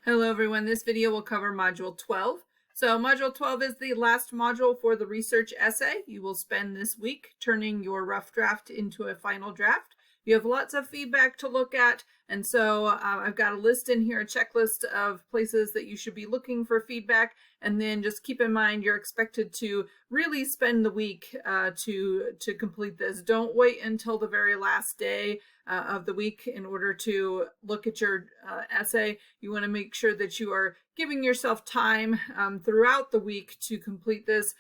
Hello everyone, this video will cover Module 12. So Module 12 is the last module for the research essay. You will spend this week turning your rough draft into a final draft. You have lots of feedback to look at, and so I've got a list in here, a checklist of places that you should be looking for feedback, and then just keep in mind you're expected to really spend the week to complete this. Don't wait until the very last day of the week in order to look at your essay. You want to make sure that you are giving yourself time throughout the week to complete this.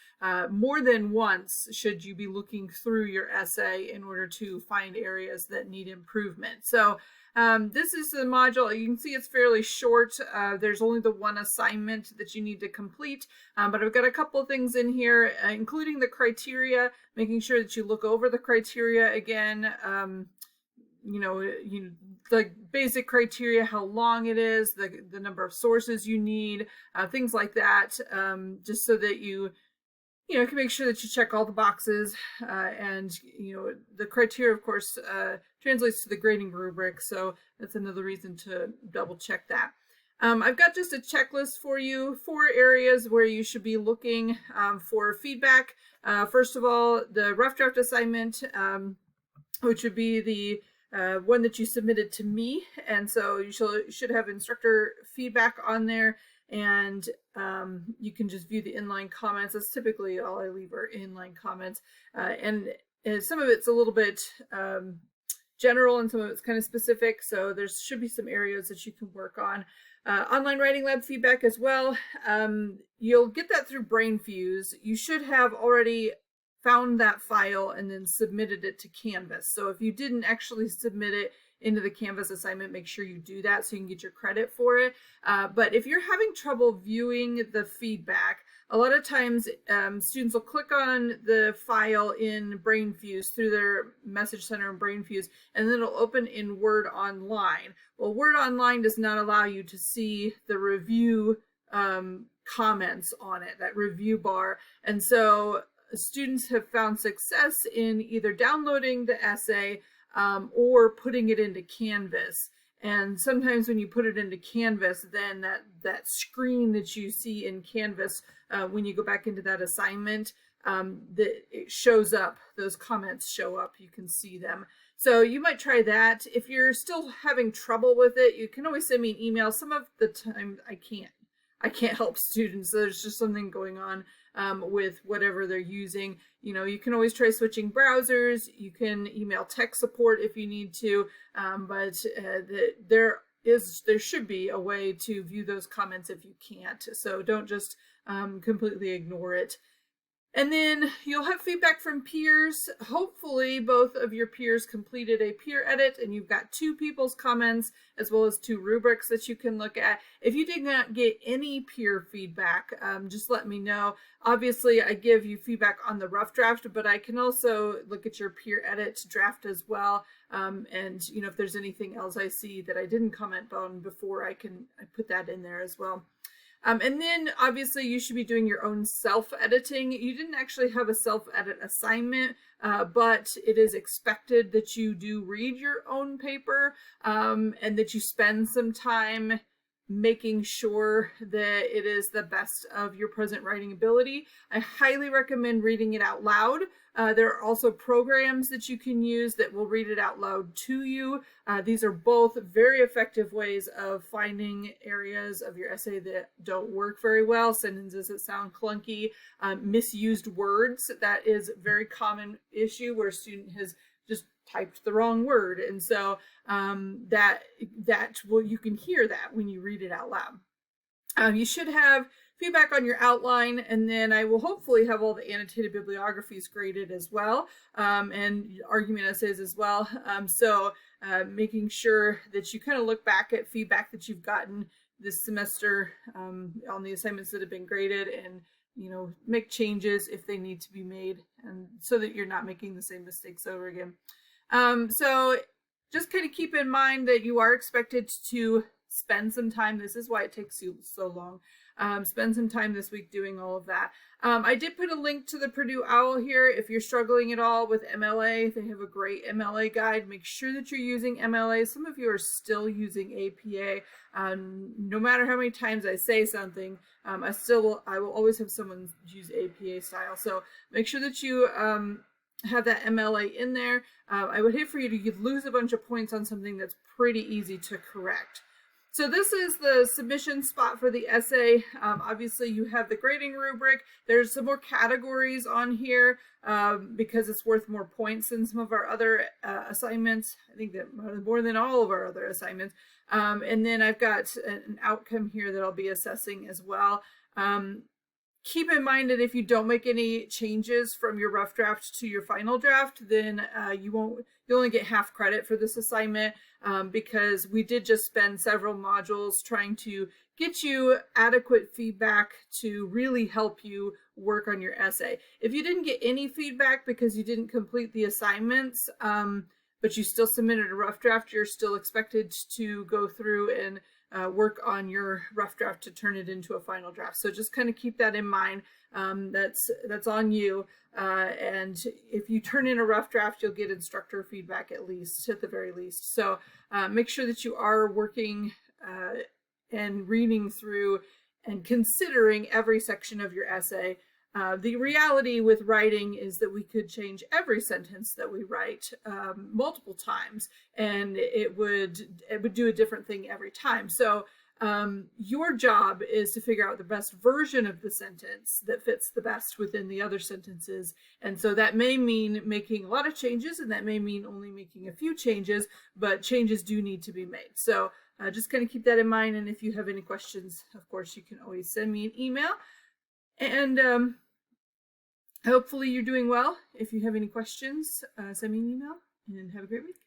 More than once should you be looking through your essay in order to find areas that need improvement. So this is the module. You can see it's fairly short. There's only the one assignment that you need to complete, but I've got a couple of things in here, including the criteria, making sure that you look over the criteria again. The basic criteria, how long it is, the number of sources you need, things like that, just so that you can make sure that you check all the boxes. And the criteria, of course, translates to the grading rubric, so that's another reason to double check that. I've got just a checklist for you, 4 areas where you should be looking for feedback. First of all, the rough draft assignment, which would be the one that you submitted to me, and so you should have instructor feedback on there, and you can just view the inline comments. That's typically all I leave are inline comments, and some of it's a little bit general and some of it's kind of specific, so there should be some areas that you can work on. Online writing lab feedback as well. You'll get that through BrainFuse. You should have already found that file and then submitted it to Canvas. So if you didn't actually submit it into the Canvas assignment, make sure you do that so you can get your credit for it. But if you're having trouble viewing the feedback, a lot of times students will click on the file in BrainFuse through their Message Center in BrainFuse, and then it'll open in Word Online. Well, Word Online does not allow you to see the review comments on it, that review bar. And so students have found success in either downloading the essay or putting it into Canvas. And sometimes when you put it into Canvas, then that screen that you see in Canvas, when you go back into that assignment, it shows up, those comments show up, you can see them. So you might try that. If you're still having trouble with it, you can always send me an email. Some of the time I can't help students. There's just something going on with whatever they're using. You can always try switching browsers. You can email tech support if you need to, but there should be a way to view those comments if you can't. So don't just completely ignore it. And then you'll have feedback from peers. Hopefully both of your peers completed a peer edit and you've got 2 people's comments as well as 2 rubrics that you can look at. If you did not get any peer feedback, just let me know. Obviously I give you feedback on the rough draft, but I can also look at your peer edit draft as well. And if there's anything else I see that I didn't comment on before, I put that in there as well. And then obviously you should be doing your own self-editing. You didn't actually have a self-edit assignment, but it is expected that you do read your own paper and that you spend some time making sure that it is the best of your present writing ability. I highly recommend reading it out loud. There are also programs that you can use that will read it out loud to you. These are both very effective ways of finding areas of your essay that don't work very well, sentences that sound clunky, misused words. That is a very common issue where a student has just typed the wrong word, and so you can hear that when you read it out loud. You should have feedback on your outline, and then I will hopefully have all the annotated bibliographies graded as well, and argument essays as well. So making sure that you kind of look back at feedback that you've gotten this semester on the assignments that have been graded, and make changes if they need to be made, and so that you're not making the same mistakes over again. So just kind of keep in mind that you are expected to spend some time. This is why it takes you so long. Spend some time this week doing all of that. I did put a link to the Purdue OWL here. If you're struggling at all with MLA, they have a great MLA guide. Make sure that you're using MLA. Some of you are still using APA. No matter how many times I say something, I will always have someone use APA style. So make sure that you have that MLA in there. I would hate for you to lose a bunch of points on something that's pretty easy to correct. So this is the submission spot for the essay. Obviously you have the grading rubric. There's some more categories on here because it's worth more points than some of our other assignments. I think that more than all of our other assignments. And then I've got an outcome here that I'll be assessing as well. Keep in mind that if you don't make any changes from your rough draft to your final draft, then you only get half credit for this assignment because we did just spend several modules trying to get you adequate feedback to really help you work on your essay. If you didn't get any feedback because you didn't complete the assignments, but you still submitted a rough draft, you're still expected to go through and work on your rough draft to turn it into a final draft. So just kind of keep that in mind. That's on you. And if you turn in a rough draft, you'll get instructor feedback at the very least. So make sure that you are working and reading through and considering every section of your essay. The reality with writing is that we could change every sentence that we write multiple times, and it would do a different thing every time. So your job is to figure out the best version of the sentence that fits the best within the other sentences. And so that may mean making a lot of changes, and that may mean only making a few changes, but changes do need to be made. So just kind of keep that in mind. And if you have any questions, of course, you can always send me an email. And hopefully you're doing well. If you have any questions, send me an email, and have a great week.